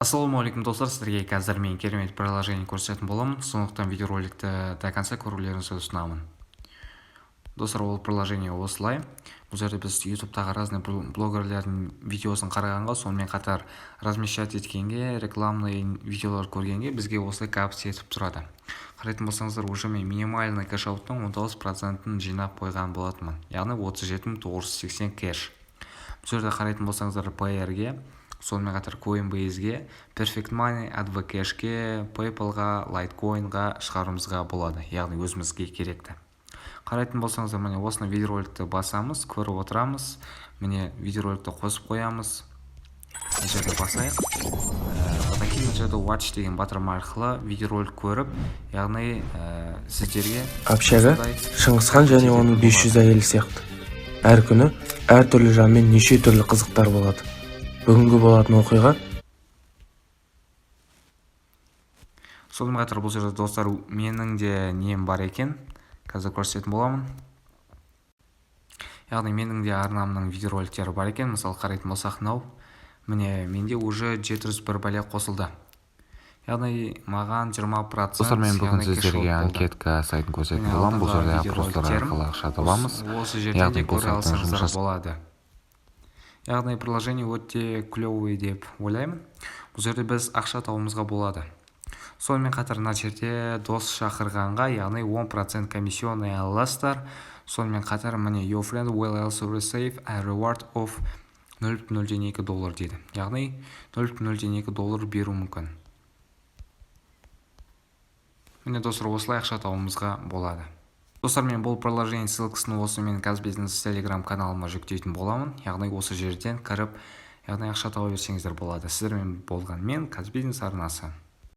Ассалаумағалейкум достар, сіздерге қазір мен керемет приложение көрсететін боламын, сондықтан видеороликті до конца көрулеріңізді ұсынамын. Достар, ол приложение осылай. Бұл жерде біз ютубтағы разный блогерлердің видеосын қарағанға, сонымен қатар размещать еткенге, рекламный видеолар көргенге бізге осылай капция етіп тұрады. Қарайтын болсаңыздар, уже мен минимальный кэшауттың 19%-ын жинап қойған болатынмын, яғни 37.980 кэш. Бұл жерде қарайтын болсаңыздар, Payer-ге, сонымен қатар Coinbase-ге, Perfect Money, AdvoCash-ге, PayPal-ға, Litecoin-ға шығаруымызға болады, яғни өзімізге керекті. Қарайтын болсаңыздар, міне осыны видеороликті басамыз, көріп отырамыз. Міне видеороликті қосып қоямыз. Бұл жерде басайық. Одан кейін бұл жерде Watch деген батырым арқылы видеоролик көріп, яғни сіздерге Общага Шыңғысхан және оның 500 әйелі сияқты. Әр күні әр түрлі жанмен неше түрлі қызықтар болады. Бүгінгі болатын оқиға. Сонымен қатар бұл жерде достар, менің де нем бар екен. Қазір көрсететін боламын. Яғни менің де арнамның видеороликтері бар екен. Мысалы қарайтын болсақ, міне менде уже 701 бәле қосылды. Яғни маған 20%. Достар, мен бүгін сіздерге анкетка сайтын көрсететін боламын. Бұл жерде опростар арқылы ақша табамыз. Осы жерден де көре алсаңыздар болады. Яғни приложение өте клевый деп ойлаймын. Бұл жерде біз ақша табуымызға болады. Сонымен қатар мына жерде дос шақырғанға, яғни 10% комиссионный аласыздар. Сонымен қатар міне your friend will also receive a reward of $0.02 дейді. Яғни $0.02 беру мүмкін. Міне достар, осылай ақша табуымызға болады. Достар, мен бұл приложение ссылкасын осы мен Казбизнес Telegram каналыма жүктейтін боламын. Яғни осы жерден кіріп, яғни ақша таба берсеңіздер болады. Сіздермен болған мен Казбизнес арнасы.